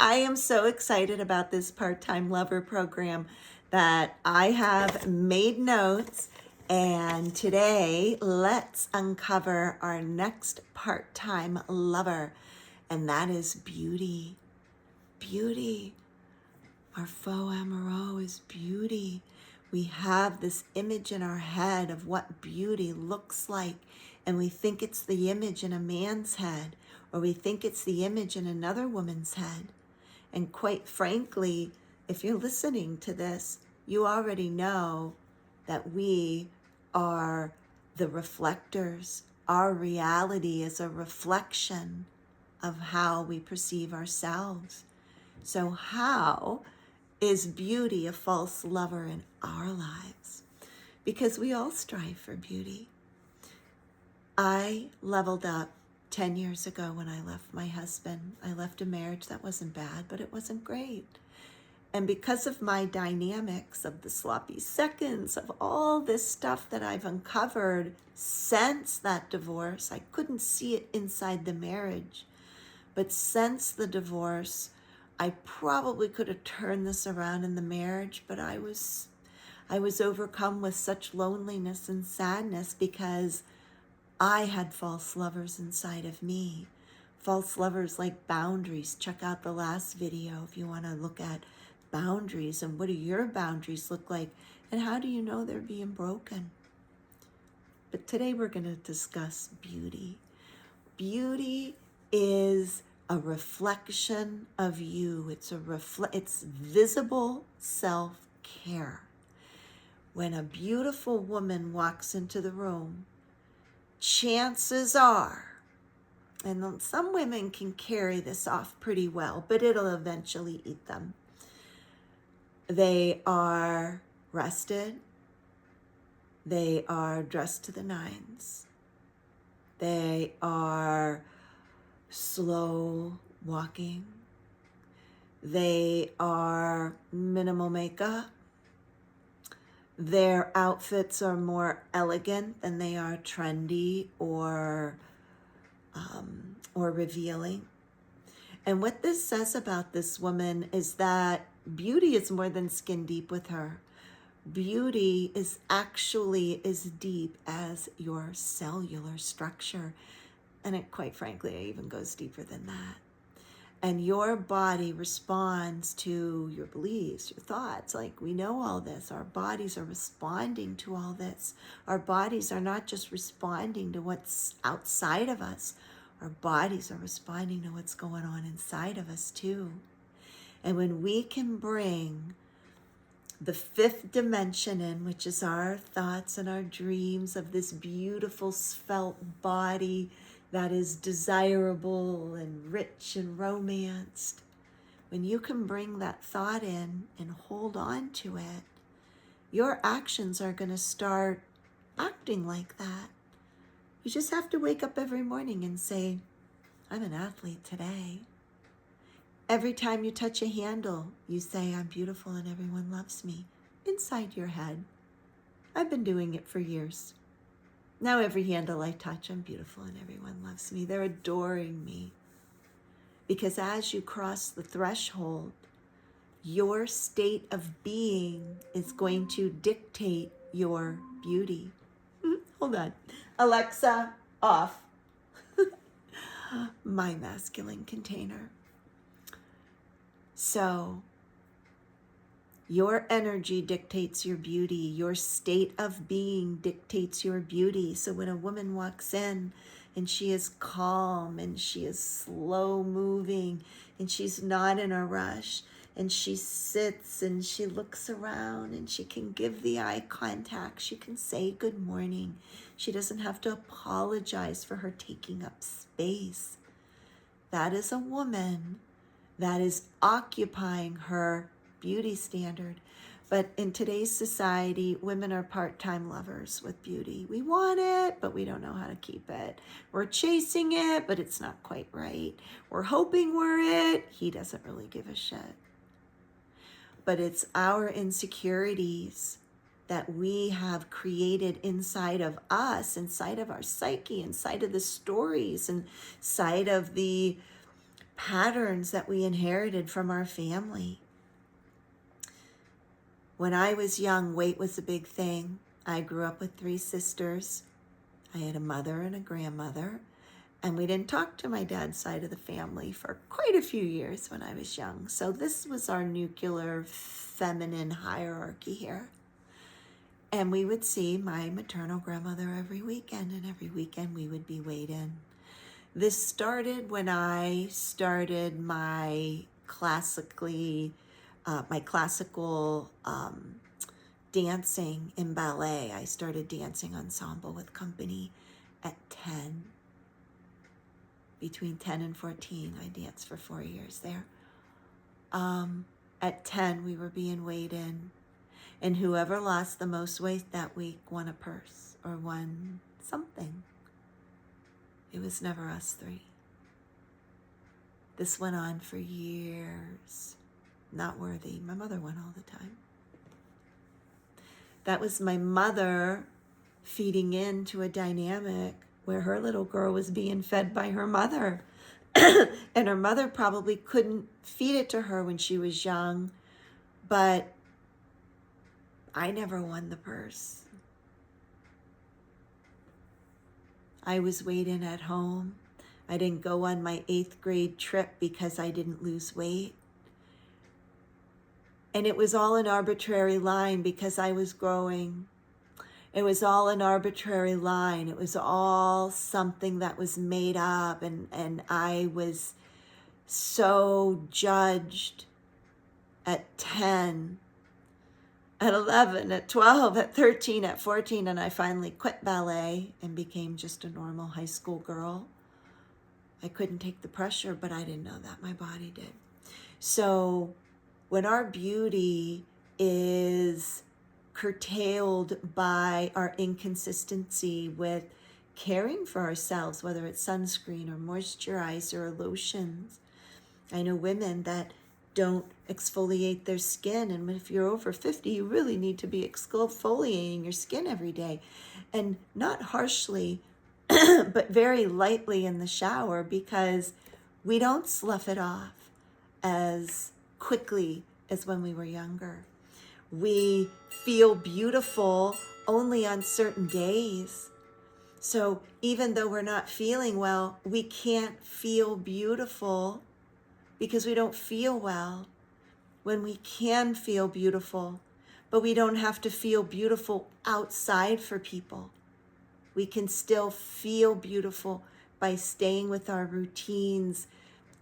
I am so excited about this part-time lover program that I have made notes. And today, let's uncover our next part-time lover, and that is beauty. Beauty. Our faux amoureux is beauty. We have this image in our head of what beauty looks like, and we think it's the image in a man's head, or we think it's the image in another woman's head. And quite frankly, if you're listening to this, you already know that we are the reflectors. Our reality is a reflection of how we perceive ourselves. So how is beauty a false lover in our lives? Because we all strive for beauty. I leveled up 10 years ago when I left my husband. I left a marriage that wasn't bad, but it wasn't great. And because of my dynamics, of the sloppy seconds, of all this stuff that I've uncovered since that divorce, I couldn't see it inside the marriage. But since the divorce, I probably could have turned this around in the marriage, but I was overcome with such loneliness and sadness because I had false lovers inside of me. False lovers like boundaries. Check out the last video if you want to look at boundaries and what do your boundaries look like and how do you know they're being broken. But today we're going to discuss beauty. Beauty is a reflection of you. It's visible self-care. When a beautiful woman walks into the room, chances are, and some women can carry this off pretty well, but it'll eventually eat them. They are rested. They are dressed to the nines. They are slow walking. They are minimal makeup. Their outfits are more elegant than they are trendy or revealing. And what this says about this woman is that beauty is more than skin deep with her. Beauty is actually as deep as your cellular structure. And it, quite frankly, it even goes deeper than that. And your body responds to your beliefs, your thoughts. Like, we know all this. Our bodies are responding to all this. Our bodies are not just responding to what's outside of us. Our bodies are responding to what's going on inside of us too. And when we can bring the fifth dimension in, which is our thoughts and our dreams of this beautiful svelte body that is desirable and rich and romanced, when you can bring that thought in and hold on to it, your actions are going to start acting like that. You just have to wake up every morning and say, I'm an athlete today. Every time you touch a handle, you say, I'm beautiful and everyone loves me. Inside your head. I've been doing it for years. Now every handle I touch, I'm beautiful and everyone loves me. They're adoring me. Because as you cross the threshold, your state of being is going to dictate your beauty. Hold on. Alexa, off my masculine container. So, your energy dictates your beauty. Your state of being dictates your beauty. So when a woman walks in and she is calm and she is slow moving and she's not in a rush and she sits and she looks around and she can give the eye contact, she can say good morning. She doesn't have to apologize for her taking up space. That is a woman that is occupying her beauty standard. But in today's society, women are part-time lovers with beauty. We want it, but we don't know how to keep it. We're chasing it, but it's not quite right. We're hoping we're it. He doesn't really give a shit. But it's our insecurities that we have created inside of us, inside of our psyche, inside of the stories, inside of the patterns that we inherited from our family. When I was young, weight was a big thing. I grew up with 3 sisters. I had a mother and a grandmother, and we didn't talk to my dad's side of the family for quite a few years when I was young. So this was our nuclear feminine hierarchy here. And we would see my maternal grandmother every weekend, and every weekend we would be weighed in. This started when I started my classical dancing in ballet. I started dancing ensemble with company at 10. Between 10 and 14, I danced for 4 years there. At 10, we were being weighed in. And whoever lost the most weight that week won a purse or won something. It was never us 3. This went on for years. Not worthy. My mother won all the time. That was my mother feeding into a dynamic where her little girl was being fed by her mother. And her mother probably couldn't feed it to her when she was young, but I never won the purse. I was weighed in at home. I didn't go on my 8th grade trip because I didn't lose weight. And it was all an arbitrary line because I was growing. It was all an arbitrary line. It was all something that was made up, and I was so judged at 10, at 11, at 12, at 13, at 14, and I finally quit ballet and became just a normal high school girl. I couldn't take the pressure, but I didn't know that. My body did. So when our beauty is curtailed by our inconsistency with caring for ourselves, whether it's sunscreen or moisturizer or lotions. I know women that don't exfoliate their skin, and if you're over 50, you really need to be exfoliating your skin every day, and not harshly, but very lightly in the shower, because we don't slough it off as quickly as when we were younger. We feel beautiful only on certain days. So even though we're not feeling well, we can't feel beautiful because we don't feel well. When we can feel beautiful, but we don't have to feel beautiful outside for people. We can still feel beautiful by staying with our routines,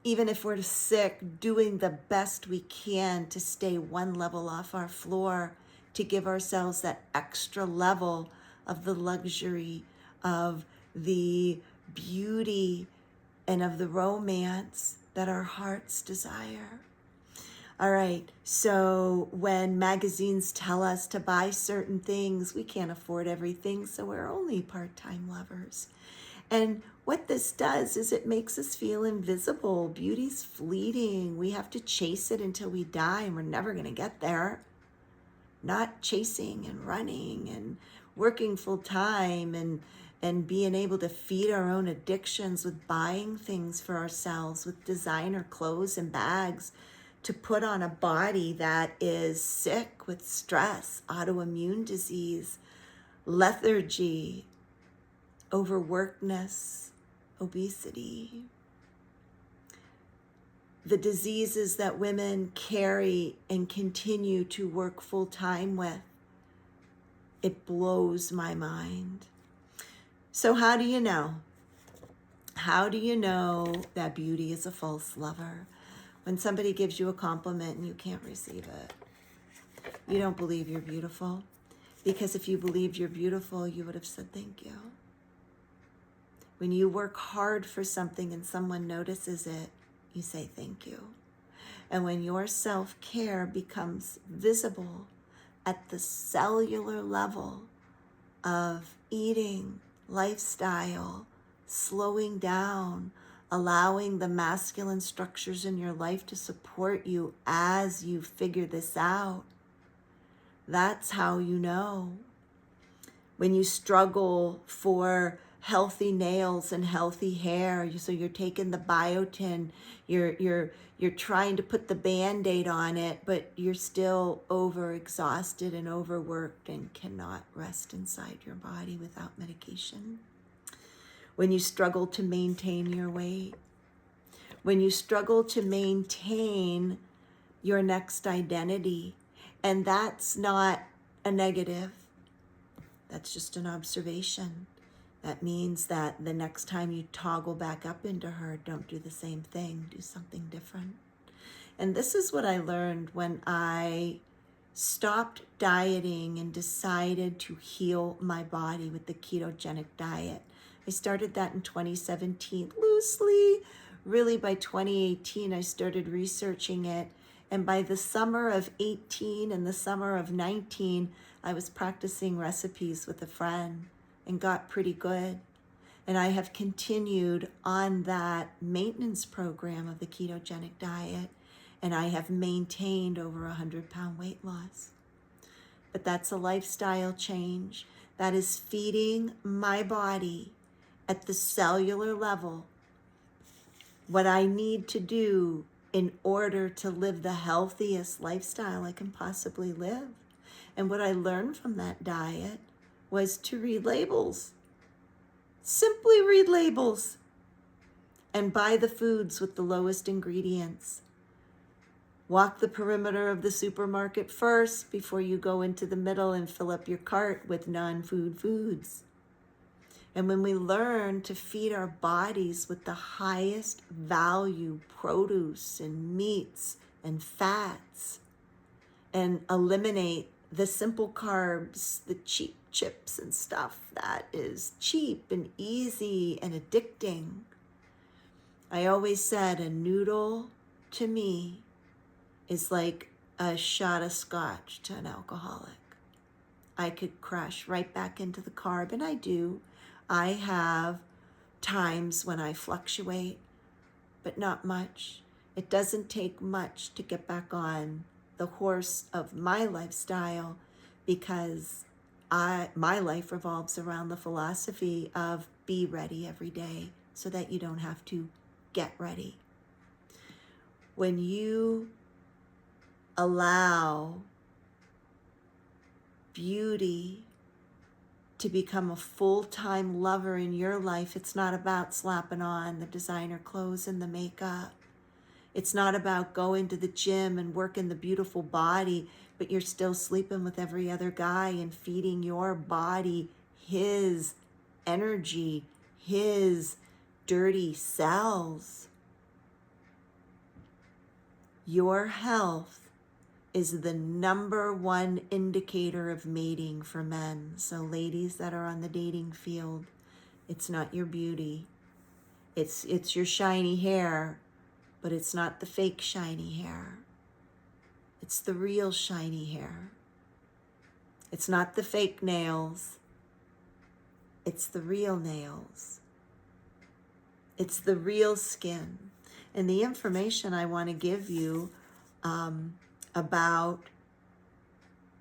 even if we're sick, doing the best we can to stay one level off our floor, to give ourselves that extra level of the luxury, of the beauty, and of the romance that our hearts desire. All right, so when magazines tell us to buy certain things, we can't afford everything, so we're only part-time lovers. And what this does is it makes us feel invisible. Beauty's fleeting. We have to chase it until we die, and we're never going to get there. Not chasing and running and working full time and being able to feed our own addictions with buying things for ourselves, with designer clothes and bags to put on a body that is sick with stress, autoimmune disease, lethargy, overworkedness, obesity. The diseases that women carry and continue to work full time with. It blows my mind. So how do you know? How do you know that beauty is a false lover? When somebody gives you a compliment and you can't receive it. You don't believe you're beautiful. Because if you believed you're beautiful, you would have said thank you. When you work hard for something and someone notices it, you say thank you. And when your self-care becomes visible at the cellular level of eating, lifestyle, slowing down, allowing the masculine structures in your life to support you as you figure this out, that's how you know. When you struggle for healthy nails and healthy hair. So you're taking the biotin, you're trying to put the Band-Aid on it, but you're still overexhausted and overworked and cannot rest inside your body without medication. When you struggle to maintain your weight, when you struggle to maintain your next identity, and that's not a negative, that's just an observation. That means that the next time you toggle back up into her, don't do the same thing, do something different. And this is what I learned when I stopped dieting and decided to heal my body with the ketogenic diet. I started that in 2017 loosely. Really, by 2018, I started researching it. And by the summer of 18 and the summer of 19, I was practicing recipes with a friend and got pretty good. And I have continued on that maintenance program of the ketogenic diet, and I have maintained over 100-pound weight loss. But that's a lifestyle change. That is feeding my body at the cellular level what I need to do in order to live the healthiest lifestyle I can possibly live. And what I learned from that diet was to read labels. Simply read labels and buy the foods with the lowest ingredients. Walk the perimeter of the supermarket first before you go into the middle and fill up your cart with non-food foods. And when we learn to feed our bodies with the highest value produce and meats and fats, and eliminate the simple carbs, the cheap chips and stuff that is cheap and easy and addicting. I always said a noodle to me is like a shot of scotch to an alcoholic. I could crash right back into the carb, and I do. I have times when I fluctuate, but not much. It doesn't take much to get back on the horse of my lifestyle, because my life revolves around the philosophy of be ready every day so that you don't have to get ready. When you allow beauty to become a full-time lover in your life, it's not about slapping on the designer clothes and the makeup. It's not about going to the gym and working the beautiful body, but you're still sleeping with every other guy and feeding your body his energy, his dirty cells. Your health is the number one indicator of mating for men. So ladies that are on the dating field, it's not your beauty. It's your shiny hair, but it's not the fake shiny hair. It's the real shiny hair. It's not the fake nails. It's the real nails. It's the real skin. And the information I want to give you about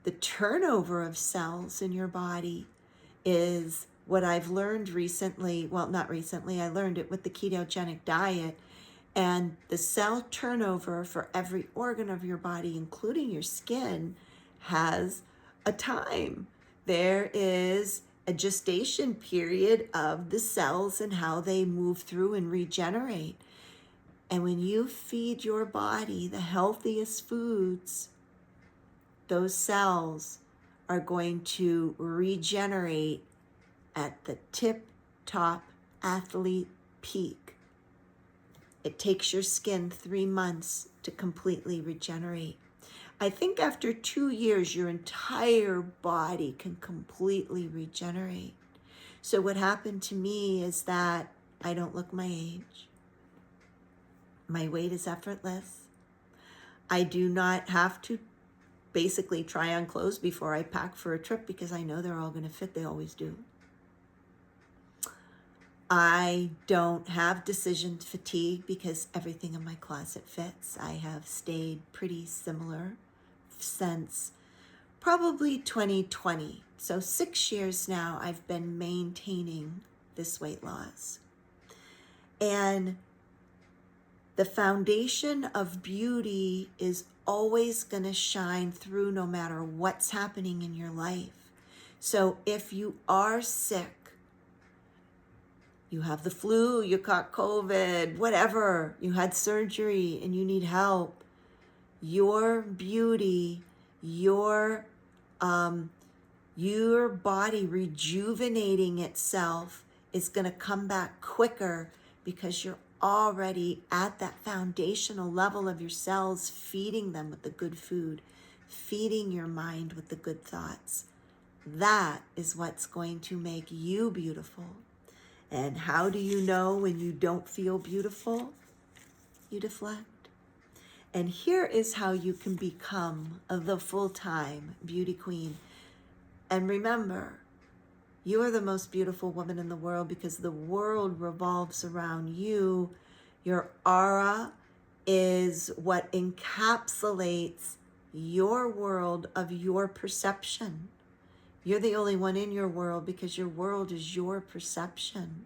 the turnover of cells in your body is what I've learned recently. Well, not recently, I learned it with the ketogenic diet. And the cell turnover for every organ of your body, including your skin, has a time. There is a gestation period of the cells and how they move through and regenerate. And when you feed your body the healthiest foods, those cells are going to regenerate at the tip-top athlete peak. It takes your skin 3 months to completely regenerate. I think after 2 years, your entire body can completely regenerate. So what happened to me is that I don't look my age. My weight is effortless. I do not have to basically try on clothes before I pack for a trip because I know they're all going to fit. They always do. I don't have decision fatigue because everything in my closet fits. I have stayed pretty similar since probably 2020. So 6 years now I've been maintaining this weight loss. And the foundation of beauty is always going to shine through no matter what's happening in your life. So if you are sick, you have the flu, you caught COVID, whatever, you had surgery and you need help, your beauty, your body rejuvenating itself is going to come back quicker because you're already at that foundational level of your cells, feeding them with the good food, feeding your mind with the good thoughts. That is what's going to make you beautiful. And how do you know when you don't feel beautiful? You deflect. And here is how you can become the full-time beauty queen. And remember, you are the most beautiful woman in the world because the world revolves around you. Your aura is what encapsulates your world of your perception. You're the only one in your world because your world is your perception.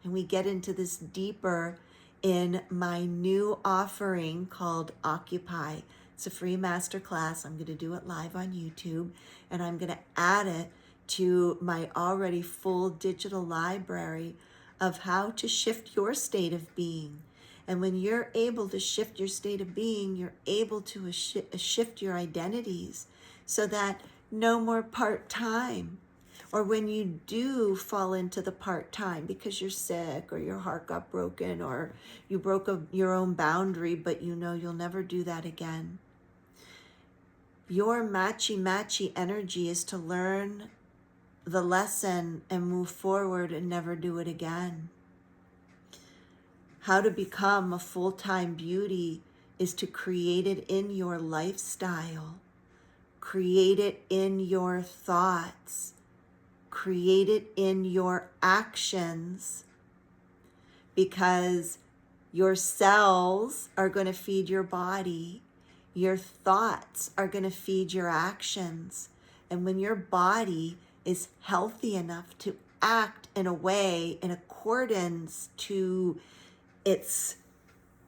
And we get into this deeper in my new offering called Occupy. It's a free masterclass. I'm going to do it live on YouTube, and I'm going to add it to my already full digital library of how to shift your state of being. And when you're able to shift your state of being, you're able to shift your identities so that no more part-time. Or when you do fall into the part-time because you're sick or your heart got broken or you broke your own boundary, but you know you'll never do that again. Your matchy energy is to learn the lesson and move forward and never do it again. How to become a full-time beauty is to create it in your lifestyle, create it in your thoughts, create it in your actions, because your cells are going to feed your body. Your thoughts are going to feed your actions. And when your body is healthy enough to act in a way in accordance to its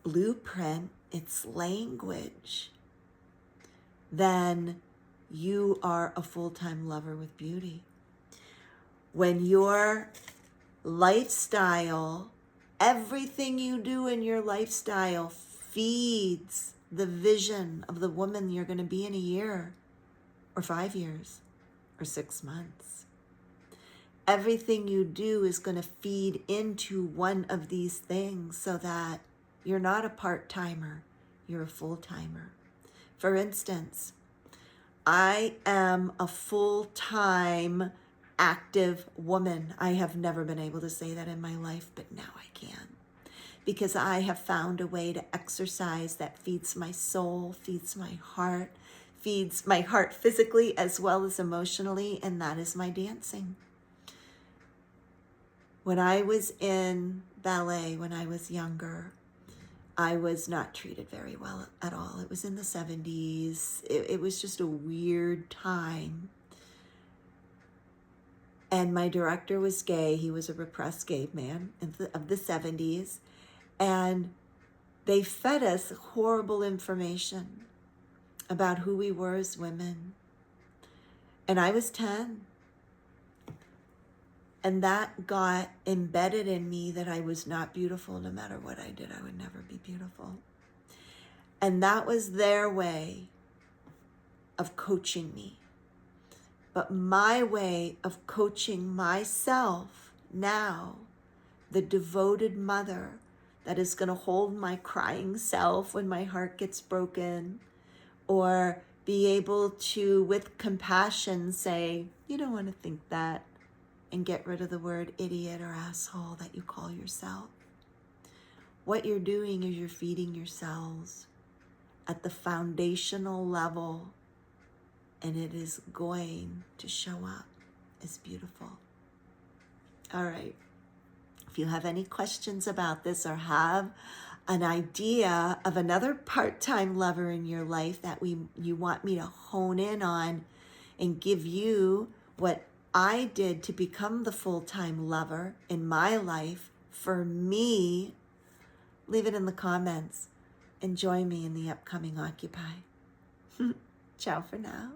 blueprint, its language, then you are a full-time lover with beauty. When your lifestyle, everything you do in your lifestyle feeds the vision of the woman you're going to be in a year or 5 years or 6 months. Everything you do is going to feed into one of these things so that you're not a part-timer, you're a full-timer. For instance, I am a full-time active woman. I have never been able to say that in my life, but now I can. Because I have found a way to exercise that feeds my soul, feeds my heart physically as well as emotionally, and that is my dancing. When I was in ballet, when I was younger, I was not treated very well at all. It was in the 70s. It was just a weird time. And my director was gay. He was a repressed gay man of the 70s. And they fed us horrible information about who we were as women. And I was 10. And that got embedded in me that I was not beautiful. No matter what I did, I would never be beautiful. And that was their way of coaching me. But my way of coaching myself now, the devoted mother that is going to hold my crying self when my heart gets broken, or be able to, with compassion, say, you don't want to think that, and get rid of the word idiot or asshole that you call yourself. What you're doing is you're feeding your cells at the foundational level, and it is going to show up as beautiful. All right. If you have any questions about this or have an idea of another part-time lover in your life that you want me to hone in on and give you what I did to become the full-time lover in my life for me, leave it in the comments and join me in the upcoming Occupy. Ciao for now.